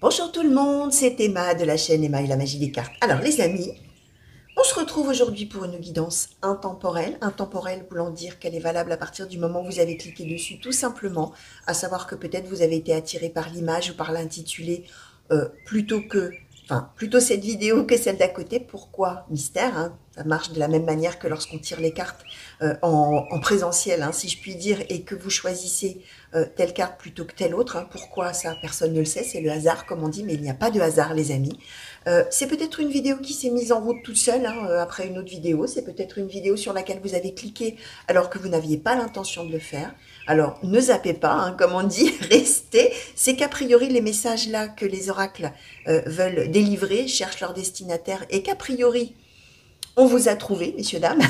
Bonjour tout le monde, c'est Emma de la chaîne Emma et la magie des cartes. Alors les amis, on se retrouve aujourd'hui pour une guidance intemporelle. Intemporelle voulant dire qu'elle est valable à partir du moment où vous avez cliqué dessus, tout simplement. À savoir que peut-être vous avez été attiré par l'image ou par l'intitulé plutôt cette vidéo que celle d'à côté. Pourquoi mystère, hein? Ça marche de la même manière que lorsqu'on tire les cartes en présentiel, hein, si je puis dire, et que vous choisissez telle carte plutôt que telle autre. Hein. Pourquoi ça? Personne ne le sait, c'est le hasard comme on dit, mais il n'y a pas de hasard les amis. C'est peut-être une vidéo qui s'est mise en route toute seule hein, après une autre vidéo. C'est peut-être une vidéo sur laquelle vous avez cliqué alors que vous n'aviez pas l'intention de le faire. Alors ne zappez pas, hein, comme on dit, restez. C'est qu'a priori les messages là que les oracles veulent délivrer cherchent leur destinataire et qu'a priori on vous a trouvé, messieurs, dames,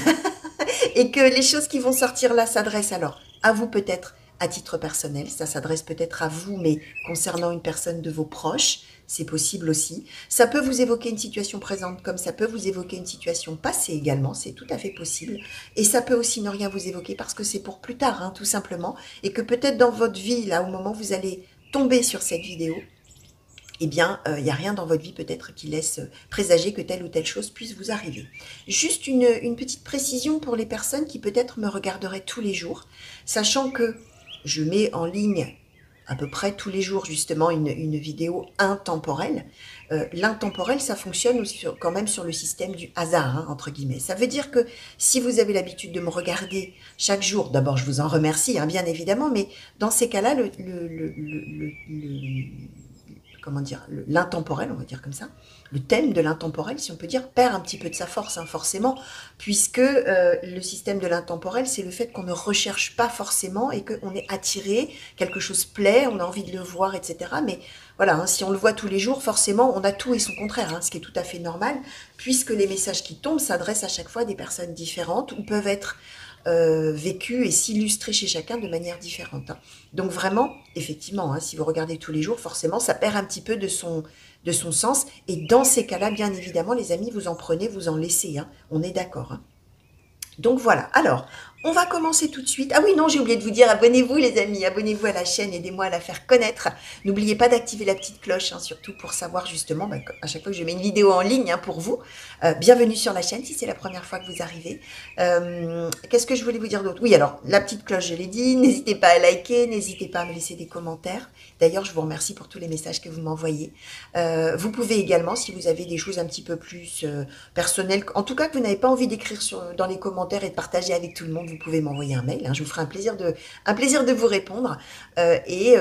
et que les choses qui vont sortir là s'adressent alors à vous peut-être à titre personnel, ça s'adresse peut-être à vous, mais concernant une personne de vos proches, c'est possible aussi. Ça peut vous évoquer une situation présente comme ça peut vous évoquer une situation passée également, c'est tout à fait possible. Et ça peut aussi ne rien vous évoquer parce que c'est pour plus tard, hein, tout simplement, et que peut-être dans votre vie, là, au moment où vous allez tomber sur cette vidéo, eh bien, il n'y a rien dans votre vie peut-être qui laisse présager que telle ou telle chose puisse vous arriver. Juste une petite précision pour les personnes qui peut-être me regarderaient tous les jours, sachant que je mets en ligne à peu près tous les jours justement une vidéo intemporelle. L'intemporel, ça fonctionne aussi quand même sur le système du hasard, hein, entre guillemets. Ça veut dire que si vous avez l'habitude de me regarder chaque jour, d'abord je vous en remercie, hein, bien évidemment, mais dans ces cas-là, comment dire, l'intemporel, on va dire comme ça, le thème de l'intemporel, si on peut dire, perd un petit peu de sa force, hein, forcément, puisque le système de l'intemporel, c'est le fait qu'on ne recherche pas forcément et qu'on est attiré, quelque chose plaît, on a envie de le voir, etc. Mais voilà, hein, si on le voit tous les jours, forcément, on a tout et son contraire, hein, ce qui est tout à fait normal, puisque les messages qui tombent s'adressent à chaque fois à des personnes différentes ou peuvent être vécus et s'illustrer chez chacun de manière différente. Hein. Donc vraiment, effectivement, hein, si vous regardez tous les jours, forcément, ça perd un petit peu de son sens. Et dans ces cas-là, bien évidemment, les amis, vous en prenez, vous en laissez. Hein. On est d'accord. Hein. Donc voilà, alors, on va commencer tout de suite. Ah oui, non, j'ai oublié de vous dire, abonnez-vous les amis, abonnez-vous à la chaîne, aidez-moi à la faire connaître. N'oubliez pas d'activer la petite cloche, hein, surtout pour savoir justement, à chaque fois que je mets une vidéo en ligne hein, pour vous. Bienvenue sur la chaîne si c'est la première fois que vous arrivez. Qu'est-ce que je voulais vous dire d'autre? Oui, alors, la petite cloche, je l'ai dit, n'hésitez pas à liker, n'hésitez pas à me laisser des commentaires. D'ailleurs, je vous remercie pour tous les messages que vous m'envoyez. Vous pouvez également, si vous avez des choses un petit peu plus personnelles, en tout cas que vous n'avez pas envie d'écrire dans les commentaires et de partager avec tout le monde, vous pouvez m'envoyer un mail. Hein, je vous ferai un plaisir de vous répondre. Et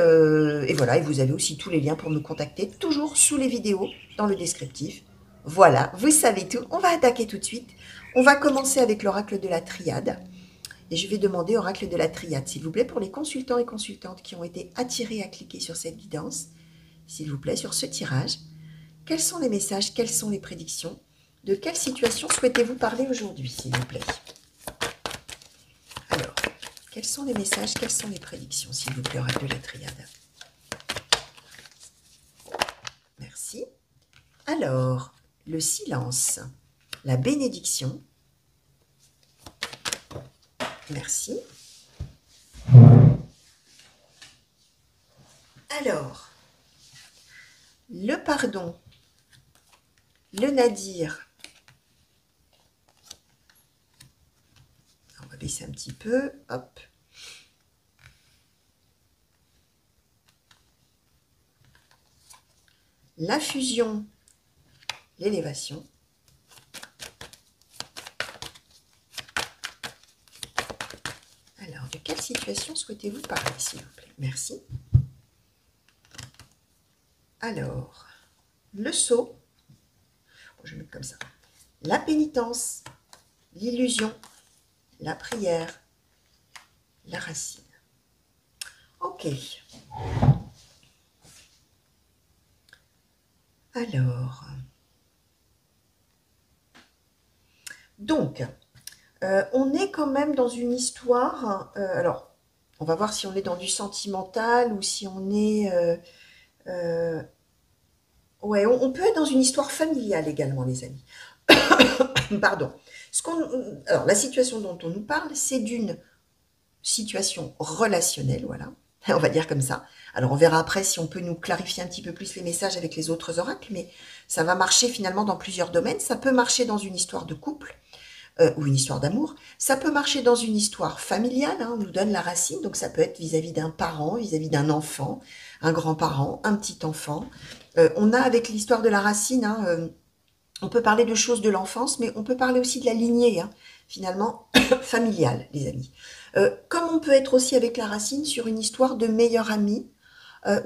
voilà, et vous avez aussi tous les liens pour me contacter, toujours sous les vidéos, dans le descriptif. Voilà, vous savez tout. On va attaquer tout de suite. On va commencer avec l'oracle de la triade. Et je vais demander oracle de la triade, s'il vous plaît, pour les consultants et consultantes qui ont été attirés à cliquer sur cette guidance, s'il vous plaît, sur ce tirage. Quels sont les messages, quelles sont les prédictions? De quelle situation souhaitez-vous parler aujourd'hui, s'il vous plaît? Alors, quels sont les messages, quelles sont les prédictions, s'il vous plaît, oracle de la triade? Merci. Alors, le silence, la bénédiction. Merci. Alors, le pardon, le nadir. On va baisser un petit peu. Hop. La fusion, l'élévation. Alors, de quelle situation souhaitez-vous parler, s'il vous plaît? Merci. Alors, le sceau. Bon, je vais mettre comme ça. La pénitence, l'illusion, la prière, la racine. Ok. Alors, donc, on est quand même dans une histoire. Alors, on va voir si on est dans du sentimental ou si on est. Ouais, on peut être dans une histoire familiale également, les amis. Pardon. Alors, la situation dont on nous parle, c'est d'une situation relationnelle, voilà. on va dire comme ça. Alors on verra après si on peut nous clarifier un petit peu plus les messages avec les autres oracles, mais ça va marcher finalement dans plusieurs domaines. Ça peut marcher dans une histoire de couple, ou une histoire d'amour. Ça peut marcher dans une histoire familiale, hein, on nous donne la racine, donc ça peut être vis-à-vis d'un parent, vis-à-vis d'un enfant, un grand-parent, un petit enfant. On a avec l'histoire de la racine, hein, on peut parler de choses de l'enfance, mais on peut parler aussi de la lignée, hein, finalement, familiale, les amis. Comme on peut être aussi avec la racine sur une histoire de meilleur ami,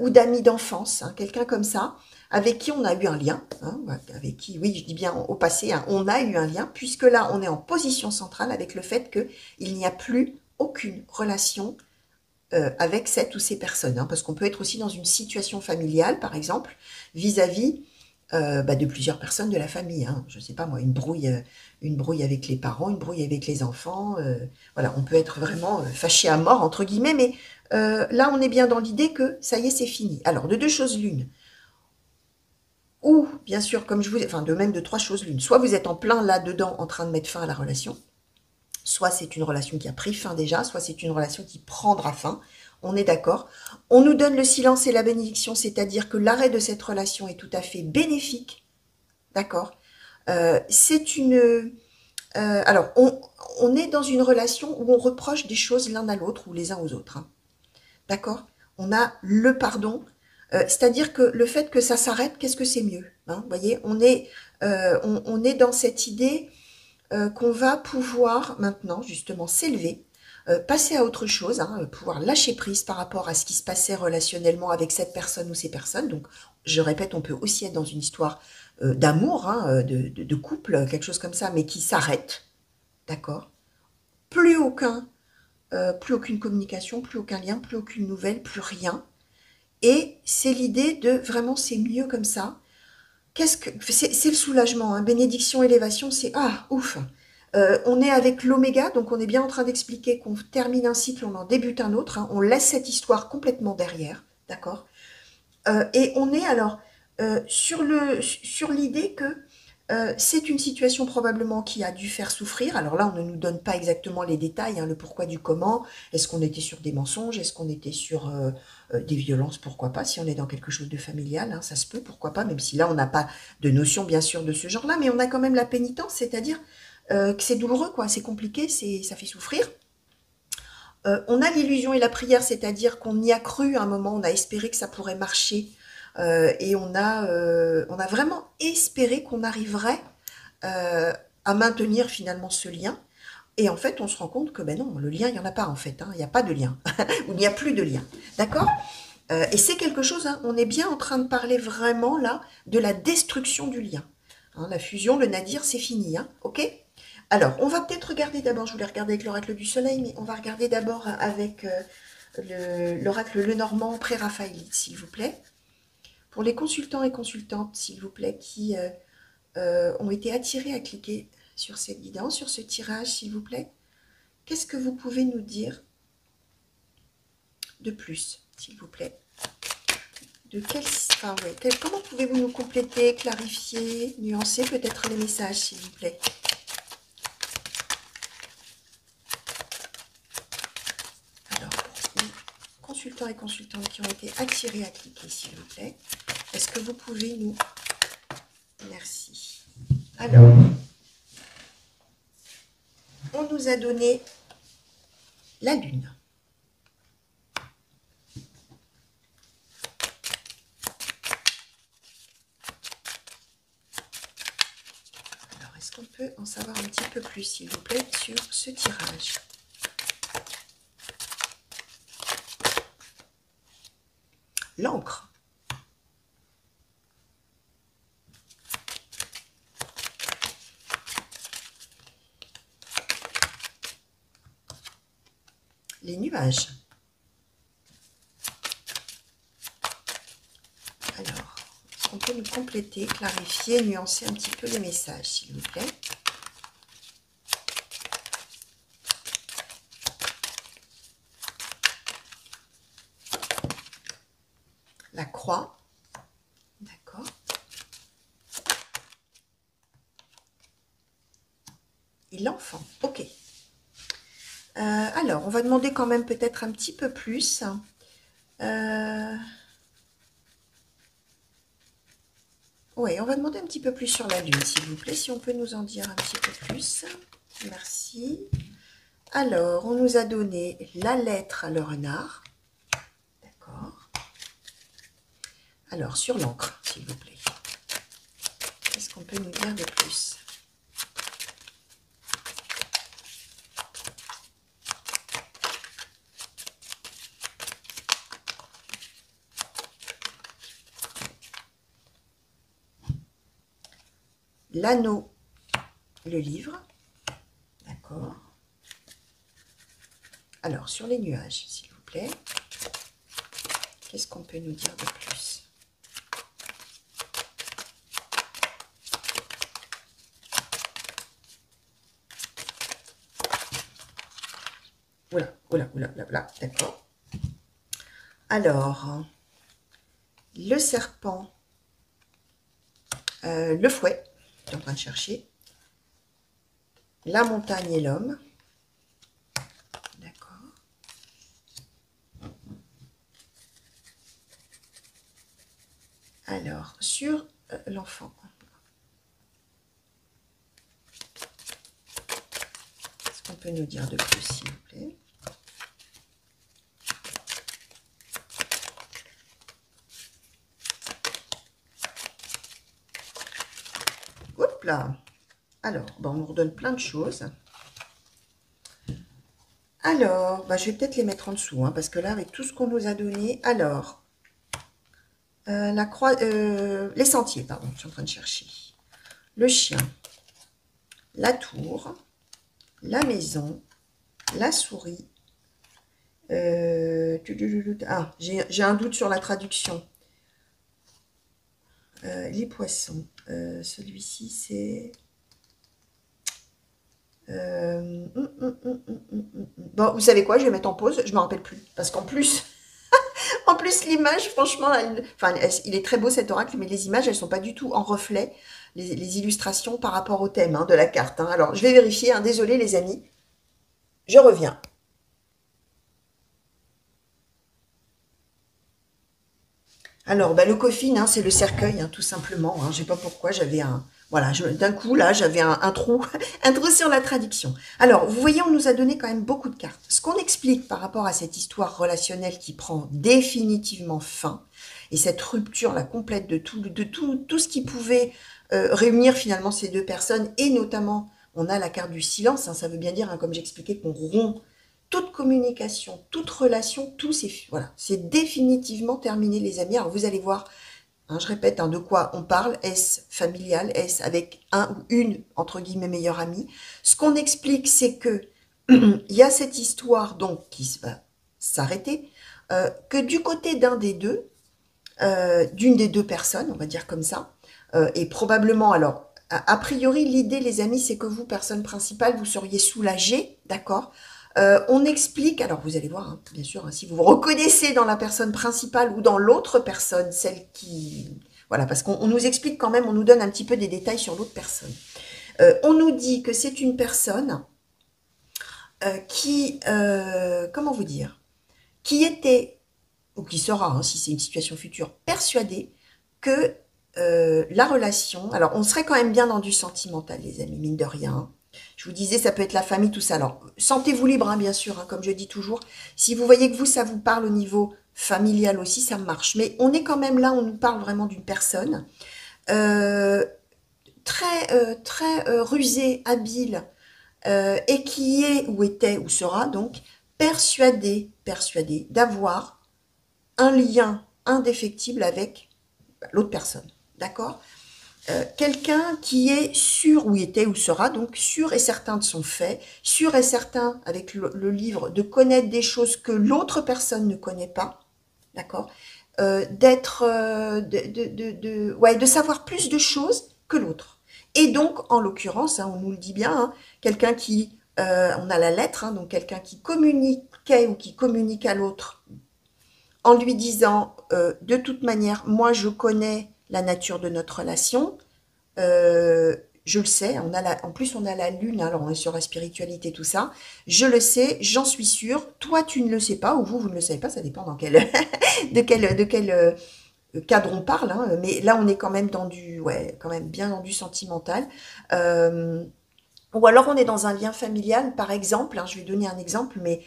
ou d'amis d'enfance, hein, quelqu'un comme ça, avec qui on a eu un lien, hein, avec qui, oui, je dis bien au passé, hein, on a eu un lien, puisque là, on est en position centrale avec le fait qu'il n'y a plus aucune relation avec cette ou ces personnes, hein, parce qu'on peut être aussi dans une situation familiale, par exemple, vis-à-vis de plusieurs personnes de la famille, hein. Je ne sais pas moi, une brouille avec les parents, une brouille avec les enfants, voilà, on peut être vraiment fâché à mort, entre guillemets, mais là, on est bien dans l'idée que ça y est, c'est fini. Alors, de deux choses l'une, ou bien sûr, comme je vous, enfin, de même de trois choses l'une, soit vous êtes en plein là-dedans en train de mettre fin à la relation, soit c'est une relation qui a pris fin déjà, soit c'est une relation qui prendra fin, on est d'accord. On nous donne le silence et la bénédiction, c'est-à-dire que l'arrêt de cette relation est tout à fait bénéfique, d'accord. C'est une... alors, on est dans une relation où on reproche des choses l'un à l'autre ou les uns aux autres, hein, d'accord. On a le pardon, c'est-à-dire que le fait que ça s'arrête, qu'est-ce que c'est mieux, hein, vous voyez, on est dans cette idée qu'on va pouvoir maintenant justement s'élever, passer à autre chose, hein, pouvoir lâcher prise par rapport à ce qui se passait relationnellement avec cette personne ou ces personnes. Donc, je répète, on peut aussi être dans une histoire d'amour, hein, de couple, quelque chose comme ça, mais qui s'arrête, d'accord. Plus plus aucune communication, plus aucun lien, plus aucune nouvelle, plus rien. Et c'est l'idée de vraiment c'est mieux comme ça. C'est le soulagement, hein. Bénédiction, élévation, c'est ah ouf. On est avec l'oméga, donc on est bien en train d'expliquer qu'on termine un cycle, on en débute un autre, hein. On laisse cette histoire complètement derrière, d'accord. Et on est alors sur l'idée que c'est une situation probablement qui a dû faire souffrir. Alors là, on ne nous donne pas exactement les détails, hein, le pourquoi du comment. Est-ce qu'on était sur des mensonges? Est-ce qu'on était sur des violences? Pourquoi pas? Si on est dans quelque chose de familial, hein, ça se peut, pourquoi pas? Même si là, on n'a pas de notion, bien sûr, de ce genre-là, mais on a quand même la pénitence, c'est-à-dire que c'est douloureux, quoi. C'est compliqué, ça fait souffrir. On a l'illusion et la prière, c'est-à-dire qu'on y a cru à un moment, on a espéré que ça pourrait marcher, et on a vraiment espéré qu'on arriverait à maintenir finalement ce lien. Et en fait, on se rend compte que ben non, le lien, il n'y en a pas en fait, hein, il n'y a pas de lien, ou il n'y a plus de lien. D'accord. Et c'est quelque chose, hein, on est bien en train de parler vraiment là de la destruction du lien. Hein, la fusion, le nadir, c'est fini, hein, ok. Alors, on va peut-être regarder d'abord, je voulais regarder avec l'oracle du soleil, mais on va regarder d'abord avec l'oracle Lenormand pré-raphaélite, s'il vous plaît. Pour les consultants et consultantes, s'il vous plaît, qui ont été attirés à cliquer sur cette guidance, sur ce tirage, s'il vous plaît, qu'est-ce que vous pouvez nous dire de plus, s'il vous plaît? Comment pouvez-vous nous compléter, clarifier, nuancer peut-être les messages, s'il vous plaît? Alors, pour les consultants et consultantes qui ont été attirés à cliquer, s'il vous plaît, est-ce que vous pouvez nous... Merci. Alors, on nous a donné la Lune. Alors, est-ce qu'on peut en savoir un petit peu plus, s'il vous plaît, sur ce tirage? L'encre. Les nuages. Alors, est-ce qu'on peut nous compléter, clarifier, nuancer un petit peu les messages, s'il vous plaît? La croix. D'accord. Et l'enfant. Ok. Alors, on va demander quand même peut-être un petit peu plus. Oui, on va demander un petit peu plus sur la Lune, s'il vous plaît, si on peut nous en dire un petit peu plus. Merci. Alors, on nous a donné la lettre à le renard. D'accord. Alors, sur l'encre, s'il vous plaît. Qu'est-ce qu'on peut nous dire de plus? L'anneau, le livre. D'accord. Alors, sur les nuages, s'il vous plaît. Qu'est-ce qu'on peut nous dire de plus? Oula, oula, oula, oula, oula, d'accord. Alors, le serpent, le fouet, je suis en train de chercher. La montagne et l'homme. D'accord. Alors, sur l'enfant. Qu'est-ce qu'on peut nous dire de plus, s'il vous plaît? Hop là. Alors, bon, on nous redonne plein de choses. Alors, bah, je vais peut-être les mettre en dessous, hein, parce que là, avec tout ce qu'on nous a donné, alors, la croix, les sentiers, pardon, je suis en train de chercher. Le chien, la tour, la maison, la souris. Ah, j'ai un doute sur la traduction. Les poissons. Celui-ci, c'est... Bon, vous savez quoi, je vais mettre en pause, je ne me rappelle plus. Parce qu'en plus, en plus l'image, franchement, il est très beau cet oracle, mais les images, elles ne sont pas du tout en reflet, les illustrations par rapport au thème, hein, de la carte, hein. Alors, je vais vérifier, hein, désolé les amis, je reviens. Alors, bah, le coffin, hein, c'est le cercueil, hein, tout simplement, hein. Je ne sais pas pourquoi, j'avais un... Voilà, d'un coup, là, j'avais un trou, un trou sur la traduction. Alors, vous voyez, on nous a donné quand même beaucoup de cartes. Ce qu'on explique par rapport à cette histoire relationnelle qui prend définitivement fin, et cette rupture, la complète de tout ce qui pouvait réunir finalement ces deux personnes, et notamment, on a la carte du silence, hein, ça veut bien dire, hein, comme j'expliquais, qu'on rompt toute communication, toute relation, tout c'est voilà, c'est définitivement terminé les amis. Alors vous allez voir, hein, je répète, hein, de quoi on parle, est-ce familial, est-ce avec un ou une, entre guillemets, meilleure amie. Ce qu'on explique, c'est que il y a cette histoire donc qui va s'arrêter, que du côté d'un des deux, d'une des deux personnes, on va dire comme ça, et probablement, alors, a priori, l'idée, les amis, c'est que vous, personne principale, vous seriez soulagé, d'accord. On explique, alors vous allez voir, hein, bien sûr, hein, si vous vous reconnaissez dans la personne principale ou dans l'autre personne, celle qui... Voilà, parce qu'on nous explique quand même, on nous donne un petit peu des détails sur l'autre personne. On nous dit que c'est une personne qui, comment vous dire, qui était, ou qui sera, hein, si c'est une situation future, persuadée que la relation... Alors, on serait quand même bien dans du sentimental, les amis, mine de rien. Je vous disais, ça peut être la famille, tout ça. Alors, sentez-vous libre, hein, bien sûr, hein, comme je dis toujours. Si vous voyez que vous, ça vous parle au niveau familial aussi, ça marche. Mais on est quand même là, on nous parle vraiment d'une personne euh, très rusée, habile, et qui est, ou était, ou sera donc, persuadée d'avoir un lien indéfectible avec l'autre personne. D'accord? Quelqu'un qui est sûr, ou était, ou sera, donc sûr et certain de son fait, sûr et certain, avec le livre, de connaître des choses que l'autre personne ne connaît pas, d'accord, d'être, ouais, de savoir plus de choses que l'autre. Et donc, en l'occurrence, hein, on nous le dit bien, hein, quelqu'un qui, on a la lettre, hein, donc quelqu'un qui communiquait ou qui communique à l'autre en lui disant, de toute manière, moi je connais la nature de notre relation, je le sais, en plus on a la lune, alors on est sur la spiritualité, tout ça, je le sais, j'en suis sûre, toi tu ne le sais pas, ou vous ne le savez pas, ça dépend dans quel, de quel cadre on parle, hein, mais là on est quand même dans du, ouais, quand même bien dans du sentimental. Euh, ou alors on est dans un lien familial, par exemple, hein, je vais donner un exemple, mais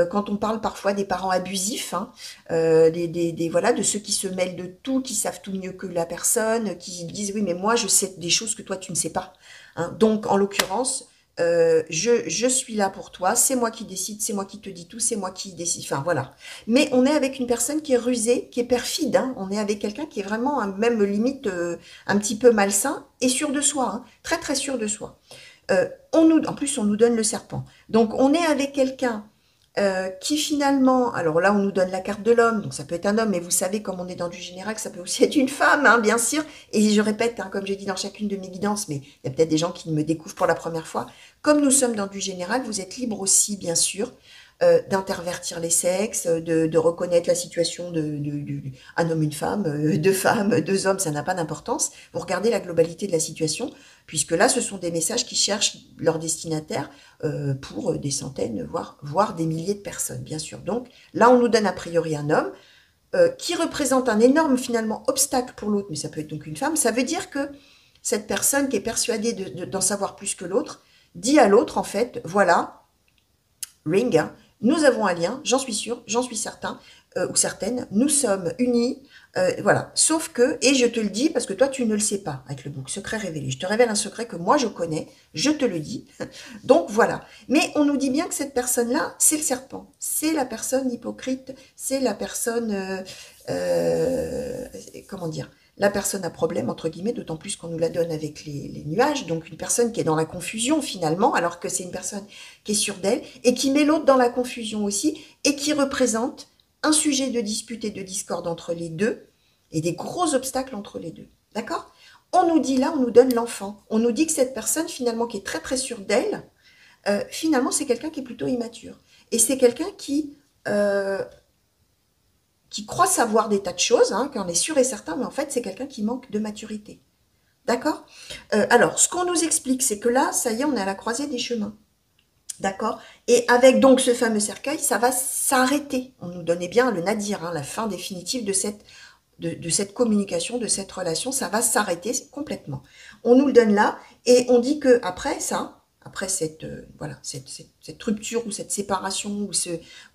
quand on parle parfois des parents abusifs, hein, voilà, de ceux qui se mêlent de tout, qui savent tout mieux que la personne, qui disent oui mais moi je sais des choses que toi tu ne sais pas. Hein. Donc en l'occurrence, je suis là pour toi, c'est moi qui décide, c'est moi qui te dis tout, c'est moi qui décide, enfin voilà. Mais on est avec une personne qui est rusée, qui est perfide, hein. On est avec quelqu'un qui est vraiment même limite un petit peu malsain et sûr de soi, hein, très très sûr de soi. En plus, on nous donne le serpent. Donc, on est avec quelqu'un qui finalement, alors là, on nous donne la carte de l'homme, donc ça peut être un homme, mais vous savez, comme on est dans du général, que ça peut aussi être une femme, hein, bien sûr. Et je répète, hein, comme j'ai dit dans chacune de mes guidances, mais il y a peut-être des gens qui me découvrent pour la première fois, comme nous sommes dans du général, vous êtes libre aussi, bien sûr, d'intervertir les sexes, de reconnaître la situation un homme, une femme, deux femmes, deux hommes, ça n'a pas d'importance. Vous regardez la globalité de la situation, puisque là, ce sont des messages qui cherchent leur destinataire pour des centaines, voire des milliers de personnes, bien sûr. Donc là, on nous donne a priori un homme qui représente un énorme, finalement, obstacle pour l'autre, mais ça peut être donc une femme. Ça veut dire que cette personne qui est persuadée d'en savoir plus que l'autre, dit à l'autre, en fait, voilà, ring, hein, nous avons un lien, j'en suis sûre, j'en suis certain, ou certaine, nous sommes unis, voilà. Sauf que, et je te le dis parce que toi tu ne le sais pas avec le book secret révélé, je te révèle un secret que moi je connais, je te le dis, donc voilà. Mais on nous dit bien que cette personne-là, c'est le serpent, c'est la personne hypocrite, c'est la personne, comment dire, la personne à problème, entre guillemets, d'autant plus qu'on nous la donne avec les nuages, donc une personne qui est dans la confusion finalement, alors que c'est une personne qui est sûre d'elle, et qui met l'autre dans la confusion aussi, et qui représente un sujet de dispute et de discorde entre les deux, et des gros obstacles entre les deux. D'accord? On nous dit là, on nous donne l'enfant. On nous dit que cette personne, finalement, qui est très très sûre d'elle, finalement, c'est quelqu'un qui est plutôt immature. Et c'est quelqu'un qui croit savoir des tas de choses, hein, qui en est sûr et certain, mais en fait, c'est quelqu'un qui manque de maturité. D'accord? Alors, ce qu'on nous explique, c'est que là, ça y est, on est à la croisée des chemins. D'accord? Et avec donc ce fameux cercueil, ça va s'arrêter. On nous donnait bien le nadir, hein, la fin définitive de cette communication, de cette relation, ça va s'arrêter complètement. On nous le donne là, et on dit que après ça, après cette, voilà, cette rupture ou cette séparation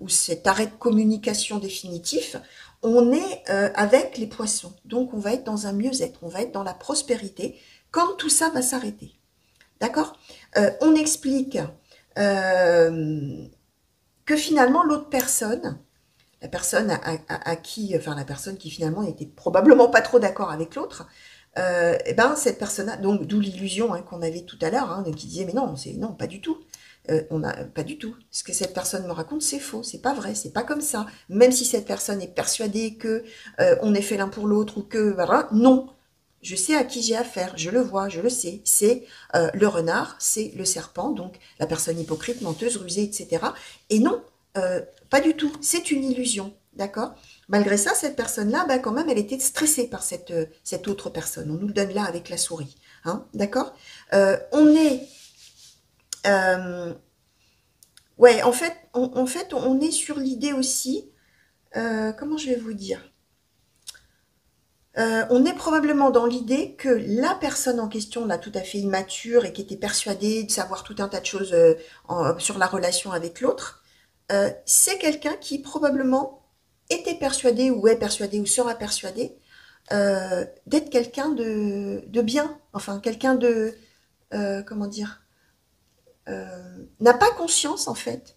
ou cet arrêt de communication définitif, on est avec les poissons. Donc on va être dans un mieux-être, on va être dans la prospérité quand tout ça va s'arrêter. D'accord? On explique que finalement l'autre personne, la personne à qui, enfin la personne qui finalement n'était probablement pas trop d'accord avec l'autre, et ben cette personne, donc d'où l'illusion hein, qu'on avait tout à l'heure, hein, qui disait mais non, non, pas du tout. Pas du tout. Ce que cette personne me raconte, c'est faux, c'est pas vrai, c'est pas comme ça. Même si cette personne est persuadée que on est fait l'un pour l'autre ou que voilà, non. Je sais à qui j'ai affaire, je le vois, je le sais. C'est le renard, c'est le serpent, donc la personne hypocrite, menteuse, rusée, etc. Et non, pas du tout. C'est une illusion, d'accord? Malgré ça, cette personne-là, bah, quand même, elle était stressée par cette autre personne. On nous le donne là avec la souris, hein, d'accord? On est... ouais, en fait, on est sur l'idée aussi... comment je vais vous dire? On est probablement dans l'idée que la personne en question, là, tout à fait immature et qui était persuadée de savoir tout un tas de choses sur la relation avec l'autre, c'est quelqu'un qui probablement était persuadé ou est persuadé ou sera persuadé d'être quelqu'un de bien, enfin quelqu'un de, comment dire, n'a pas conscience en fait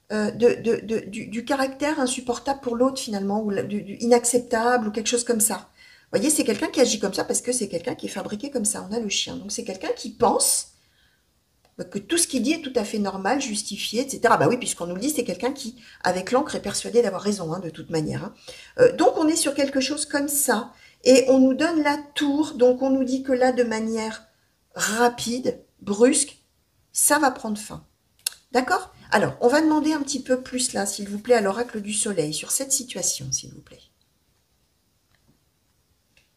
du caractère insupportable pour l'autre finalement, ou inacceptable ou quelque chose comme ça. Vous voyez, c'est quelqu'un qui agit comme ça parce que c'est quelqu'un qui est fabriqué comme ça. On a le chien. Donc c'est quelqu'un qui pense que tout ce qu'il dit est tout à fait normal, justifié, etc. Bah oui, puisqu'on nous le dit, c'est quelqu'un qui, avec l'encre, est persuadé d'avoir raison, hein, de toute manière. Hein. Donc on est sur quelque chose comme ça. Et on nous donne la tour. Donc on nous dit que là, de manière rapide, brusque, ça va prendre fin. D'accord? Alors, on va demander un petit peu plus là, s'il vous plaît, à l'oracle du soleil, sur cette situation, s'il vous plaît.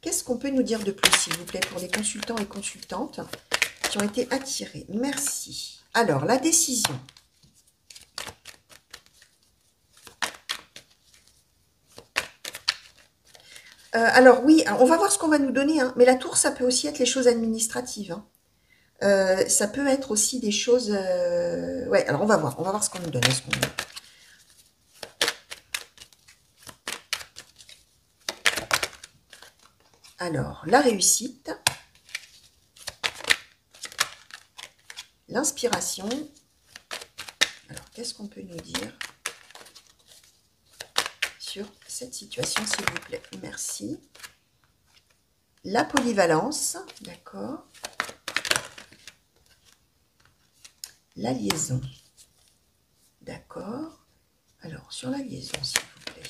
Qu'est-ce qu'on peut nous dire de plus, s'il vous plaît, pour les consultants et consultantes? qui ont été attirées. Merci. Alors, la décision. Alors oui, on va voir ce qu'on va nous donner, hein, mais la tour, ça peut aussi être les choses administratives. Hein. Ça peut être aussi des choses... Ouais, alors on va voir ce qu'on nous donne. Alors, la réussite, l'inspiration. Alors, qu'est-ce qu'on peut nous dire sur cette situation, s'il vous plaît? Merci. La polyvalence, d'accord. La liaison, d'accord. Alors, sur la liaison, s'il vous plaît.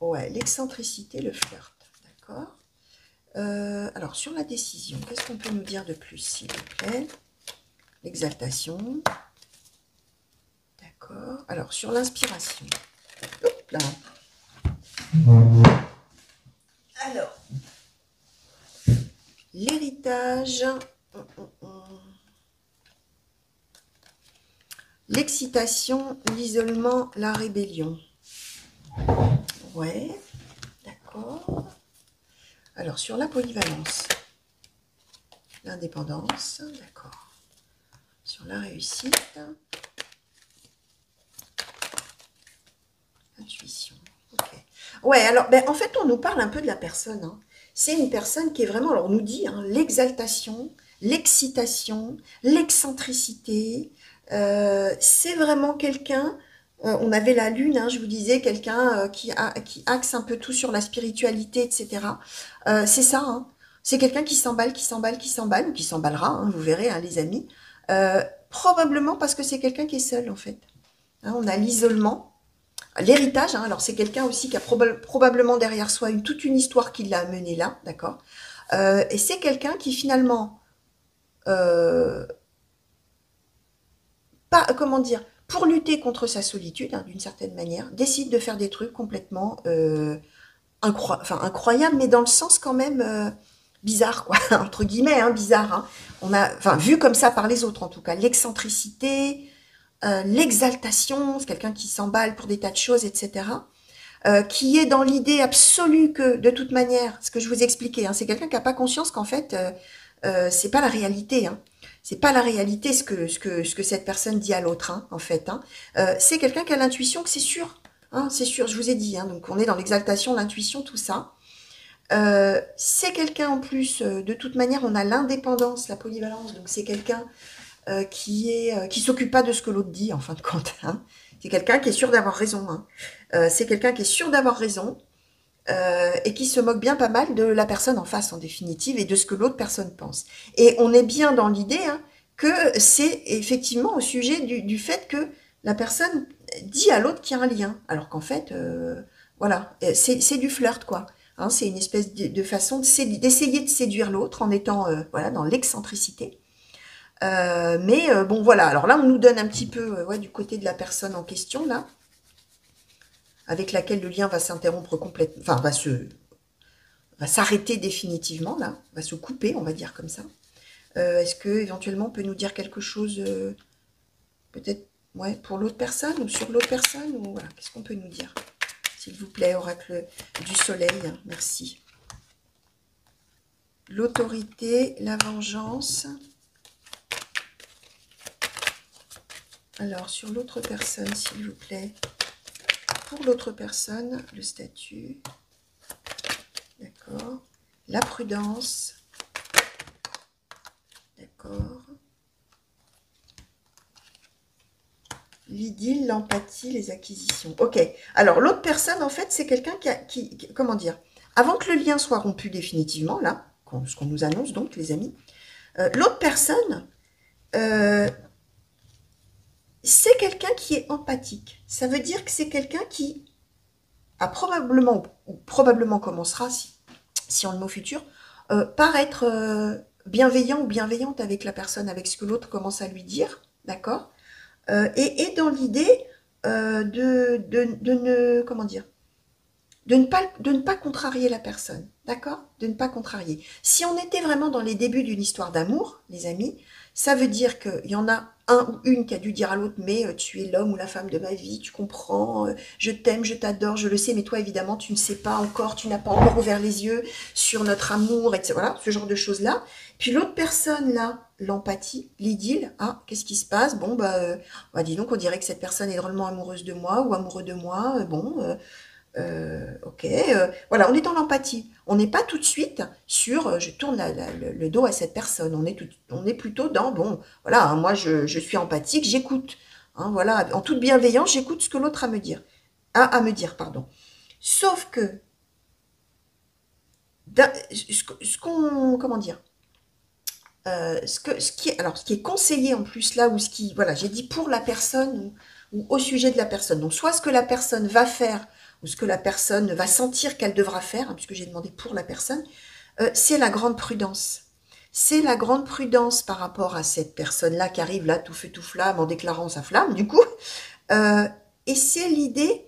Ouais, l'excentricité, le flirt, d'accord. Alors, sur la décision, qu'est-ce qu'on peut nous dire de plus, s'il vous plaît? L'exaltation, d'accord. Alors, sur l'inspiration, hop là. Alors, l'héritage, l'excitation, l'isolement, la rébellion. Ouais, d'accord. Alors, sur la polyvalence, l'indépendance, d'accord. Sur la réussite, intuition, ok. Ouais, alors, ben, en fait, on nous parle un peu de la personne. Hein. C'est une personne qui est vraiment, alors on nous dit, hein, l'exaltation, l'excitation, l'excentricité. C'est vraiment quelqu'un... on avait la lune, hein, je vous disais, quelqu'un qui axe un peu tout sur la spiritualité, etc. C'est ça, hein. C'est quelqu'un qui s'emballe, ou qui s'emballera, hein, vous verrez, hein, les amis. Probablement parce que c'est quelqu'un qui est seul, en fait. Hein, on a l'isolement, l'héritage, hein, alors c'est quelqu'un aussi qui a probablement derrière soi toute une histoire qui l'a amené là, d'accord. Et c'est quelqu'un qui finalement, pas, comment dire, pour lutter contre sa solitude, hein, d'une certaine manière, décide de faire des trucs complètement incroyables, mais dans le sens quand même bizarre, quoi, entre guillemets, hein, bizarre. Hein. On a, enfin, vu comme ça par les autres, en tout cas, l'excentricité, l'exaltation, c'est quelqu'un qui s'emballe pour des tas de choses, etc. Qui est dans l'idée absolue que, de toute manière, ce que je vous expliquais, hein, c'est quelqu'un qui n'a pas conscience qu'en fait, c'est pas la réalité. Hein. C'est pas la réalité ce que cette personne dit à l'autre, hein, en fait. Hein. C'est quelqu'un qui a l'intuition que c'est sûr. Hein, c'est sûr, je vous ai dit. Hein, donc on est dans l'exaltation, l'intuition, tout ça. C'est quelqu'un en plus, de toute manière, on a l'indépendance, la polyvalence. Donc c'est quelqu'un qui s'occupe pas de ce que l'autre dit, en fin de compte. Hein. C'est quelqu'un qui est sûr d'avoir raison. Hein. C'est quelqu'un qui est sûr d'avoir raison. Et qui se moque bien pas mal de la personne en face en définitive et de ce que l'autre personne pense. Et on est bien dans l'idée hein, que c'est effectivement au sujet du fait que la personne dit à l'autre qu'il y a un lien, alors qu'en fait, voilà, c'est du flirt quoi. Hein, c'est une espèce de façon d'essayer de séduire l'autre en étant voilà dans l'excentricité. Mais bon voilà, alors là on nous donne un petit peu ouais, du côté de la personne en question là, avec laquelle le lien va s'interrompre complètement, enfin va s'arrêter définitivement là, va se couper, on va dire comme ça. Est-ce que éventuellement on peut nous dire quelque chose, peut-être, ouais, pour l'autre personne ou sur l'autre personne ou voilà, qu'est-ce qu'on peut nous dire, s'il vous plaît, oracle du soleil, merci. L'autorité, la vengeance. Alors sur l'autre personne, s'il vous plaît. Pour l'autre personne, le statut, d'accord, la prudence, d'accord, l'idylle, l'empathie, les acquisitions. Ok, alors l'autre personne, en fait, c'est quelqu'un comment dire, avant que le lien soit rompu définitivement, là, ce qu'on nous annonce donc, les amis, l'autre personne, c'est quelqu'un qui est empathique. Ça veut dire que c'est quelqu'un qui a probablement, ou probablement commencera, si on le met au futur, par être bienveillant ou bienveillante avec la personne, avec ce que l'autre commence à lui dire, d'accord, et dans l'idée de ne, comment dire, de ne pas contrarier la personne, d'accord? De ne pas contrarier. Si on était vraiment dans les débuts d'une histoire d'amour, les amis, ça veut dire qu'il y en a un ou une qui a dû dire à l'autre, mais tu es l'homme ou la femme de ma vie, tu comprends, je t'aime, je t'adore, je le sais, mais toi évidemment tu ne sais pas encore, tu n'as pas encore ouvert les yeux sur notre amour, etc. Voilà, ce genre de choses-là. Puis l'autre personne là, l'empathie, l'idylle, ah, qu'est-ce qui se passe? Bon, bah, dis donc, on dirait que cette personne est drôlement amoureuse de moi ou amoureux de moi, ok, voilà, on est dans l'empathie. On n'est pas tout de suite sur je tourne le dos à cette personne. On est plutôt dans bon, voilà, hein, moi je suis empathique, j'écoute. Hein, voilà, en toute bienveillance, j'écoute ce que l'autre a à me dire. À me dire, pardon. Sauf que, ce qu'on, comment dire, ce qui est conseillé en plus là, ou ce qui, voilà, j'ai dit pour la personne ou au sujet de la personne. Donc, soit ce que la personne va faire ou ce que la personne va sentir qu'elle devra faire, hein, puisque j'ai demandé pour la personne, c'est la grande prudence. C'est la grande prudence par rapport à cette personne-là qui arrive là tout feu tout flamme en déclarant sa flamme, du coup. Euh, et c'est l'idée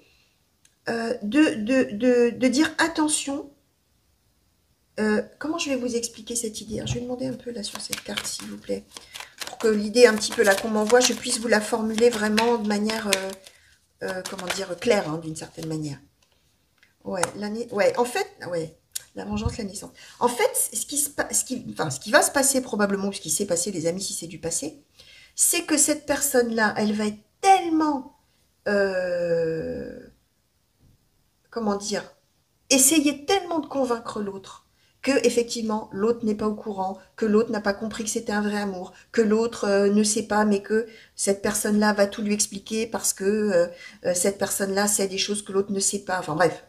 de dire attention. Comment je vais vous expliquer cette idée? Alors, je vais demander un peu là sur cette carte, s'il vous plaît, pour que l'idée un petit peu là qu'on m'envoie, je puisse vous la formuler vraiment de manière, comment dire, claire, hein, d'une certaine manière. Ouais, ouais, en fait, ouais, la vengeance, la naissance. En fait, ce qui va se passer probablement, ou ce qui s'est passé, les amis, si c'est du passé, c'est que cette personne-là, elle va être tellement, comment dire, essayer tellement de convaincre l'autre que effectivement l'autre n'est pas au courant, que l'autre n'a pas compris que c'était un vrai amour, que l'autre ne sait pas, mais que cette personne-là va tout lui expliquer parce que cette personne-là sait des choses que l'autre ne sait pas. Enfin bref,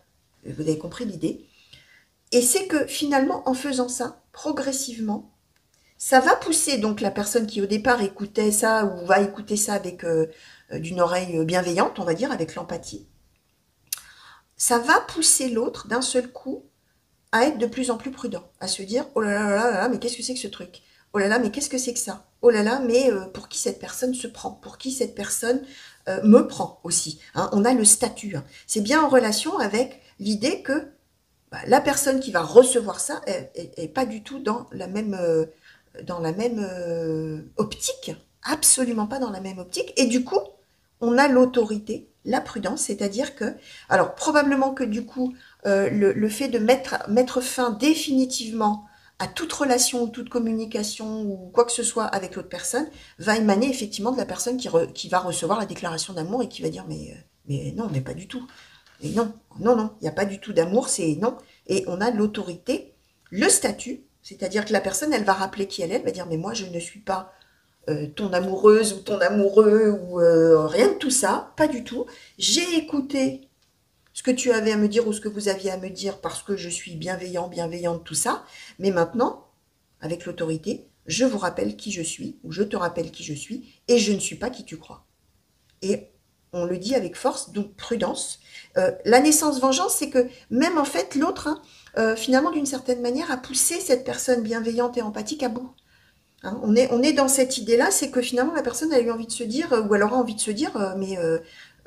vous avez compris l'idée. Et c'est que finalement, en faisant ça, progressivement, ça va pousser donc la personne qui au départ écoutait ça ou va écouter ça avec d'une oreille bienveillante, on va dire, avec l'empathie. Ça va pousser l'autre d'un seul coup à être de plus en plus prudent, à se dire oh là là là là, mais qu'est-ce que c'est que ce truc? Oh là là, mais qu'est-ce que c'est que ça? Oh là là, mais pour qui cette personne se prend? Pour qui cette personne me prend aussi, hein? On a le statut. Hein. C'est bien en relation avec l'idée que la personne qui va recevoir ça est pas du tout dans la même optique, absolument pas dans la même optique. Et du coup, on a l'autorité, la prudence, c'est-à-dire que, alors probablement que du coup, le fait de mettre fin définitivement à toute relation ou toute communication ou quoi que ce soit avec l'autre personne, va émaner effectivement de la personne qui va recevoir la déclaration d'amour et qui va dire mais non, mais pas du tout. Et non, non, non, il n'y a pas du tout d'amour, c'est non. Et on a l'autorité, le statut, c'est-à-dire que la personne, elle va rappeler qui elle est, elle va dire mais moi je ne suis pas ton amoureuse ou ton amoureux ou rien de tout ça, pas du tout. J'ai écouté ce que tu avais à me dire ou ce que vous aviez à me dire parce que je suis bienveillant, bienveillante, tout ça. Mais maintenant, avec l'autorité, je vous rappelle qui je suis ou je te rappelle qui je suis et je ne suis pas qui tu crois. Et on le dit avec force, donc prudence. La naissance vengeance, c'est que même en fait l'autre, hein, finalement d'une certaine manière, a poussé cette personne bienveillante et empathique à bout. Hein, on est dans cette idée-là, c'est que finalement la personne a eu envie de se dire, ou elle aura envie de se dire,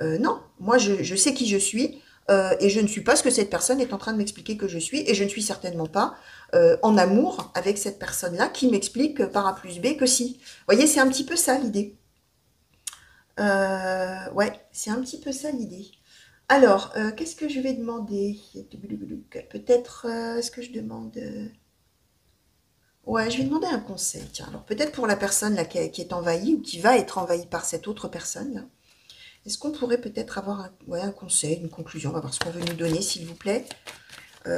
non, moi je sais qui je suis, et je ne suis pas ce que cette personne est en train de m'expliquer que je suis, et je ne suis certainement pas en amour avec cette personne-là qui m'explique par A plus B que si. Vous voyez, c'est un petit peu ça l'idée. Ouais, c'est un petit peu ça l'idée. Alors, qu'est-ce que je vais demander? Peut-être, est-ce que je demande... Ouais, je vais demander un conseil. Tiens, alors peut-être pour la personne là qui est envahie ou qui va être envahie par cette autre personne, là, est-ce qu'on pourrait peut-être avoir ouais, un conseil, une conclusion? On va voir ce qu'on veut nous donner, s'il vous plaît.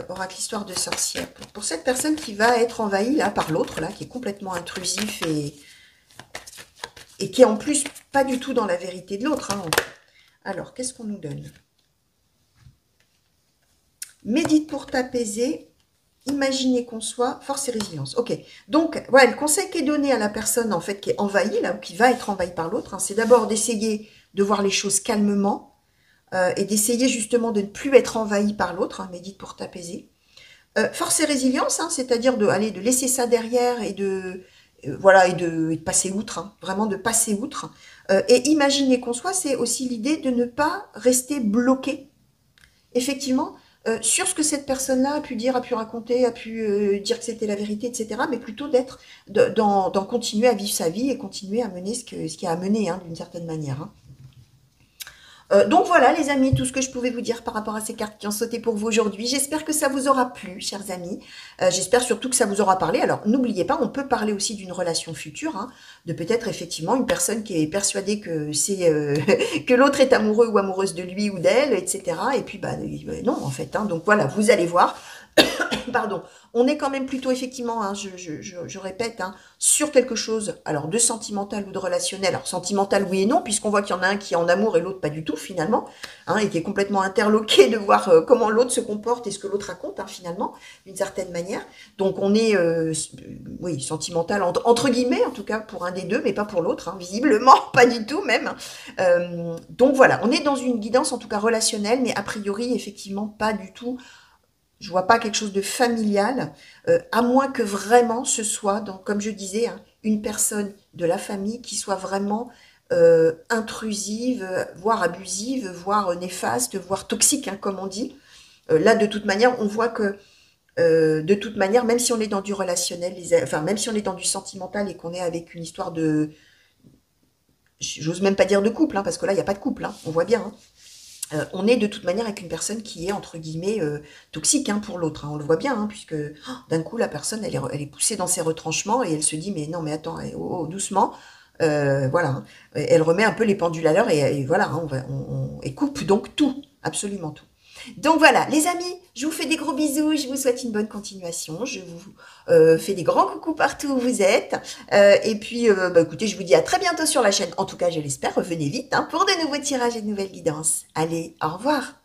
Oracle Histoire de sorcière. Pour cette personne qui va être envahie là par l'autre, là, qui est complètement intrusif et qui est en plus pas du tout dans la vérité de l'autre. Hein. Alors, qu'est-ce qu'on nous donne? Médite pour t'apaiser. Imaginer qu'on soit, force et résilience. Ok, donc voilà, le conseil qui est donné à la personne en fait qui est envahie, là, ou qui va être envahie par l'autre, hein, c'est d'abord d'essayer de voir les choses calmement et d'essayer justement de ne plus être envahi par l'autre, hein, médite pour t'apaiser. Force et résilience, hein, c'est-à-dire de laisser ça derrière et voilà, et de passer outre, hein, vraiment de passer outre. Et imaginer qu'on soit, c'est aussi l'idée de ne pas rester bloqué. Effectivement, sur ce que cette personne-là a pu dire, a pu raconter, a pu dire que c'était la vérité, etc. Mais plutôt d'en continuer à vivre sa vie et continuer à mener ce qu'il y a à mener, hein, d'une certaine manière. Hein. Donc voilà les amis, tout ce que je pouvais vous dire par rapport à ces cartes qui ont sauté pour vous aujourd'hui. J'espère que ça vous aura plu, chers amis. J'espère surtout que ça vous aura parlé. Alors n'oubliez pas, on peut parler aussi d'une relation future, hein, de peut-être effectivement une personne qui est persuadée que c'est que l'autre est amoureux ou amoureuse de lui ou d'elle, etc. Et puis bah non en fait. Hein. Donc voilà, vous allez voir. Pardon, on est quand même plutôt effectivement, hein, je répète, hein, sur quelque chose, alors de sentimental ou de relationnel. Alors sentimental oui et non, puisqu'on voit qu'il y en a un qui est en amour et l'autre pas du tout finalement, hein, et qui est complètement interloqué de voir comment l'autre se comporte et ce que l'autre raconte, hein, finalement, d'une certaine manière. Donc on est, oui, sentimental entre guillemets, en tout cas pour un des deux, mais pas pour l'autre, hein, visiblement, pas du tout même. Donc voilà, on est dans une guidance en tout cas relationnelle, mais a priori effectivement pas du tout. Je vois pas quelque chose de familial, à moins que vraiment ce soit, donc, comme je disais, hein, une personne de la famille qui soit vraiment intrusive, voire abusive, voire néfaste, voire toxique, hein, comme on dit. Là, de toute manière, on voit que, de toute manière, même si on est dans du relationnel, enfin, même si on est dans du sentimental et qu'on est avec une histoire de, j'ose même pas dire de couple, hein, parce que là, il n'y a pas de couple, hein, on voit bien, hein. On est de toute manière avec une personne qui est, entre guillemets, toxique, hein, pour l'autre. Hein, on le voit bien, hein, puisque d'un coup, la personne, elle est poussée dans ses retranchements et elle se dit, mais non, mais attends, oh, doucement. Voilà. Hein. Elle remet un peu les pendules à l'heure et voilà, hein, et coupe donc tout, absolument tout. Donc voilà, les amis, je vous fais des gros bisous, je vous souhaite une bonne continuation, je vous fais des grands coucous partout où vous êtes, et puis bah, écoutez, je vous dis à très bientôt sur la chaîne, en tout cas je l'espère, revenez vite hein, pour de nouveaux tirages et de nouvelles guidances. Allez, au revoir.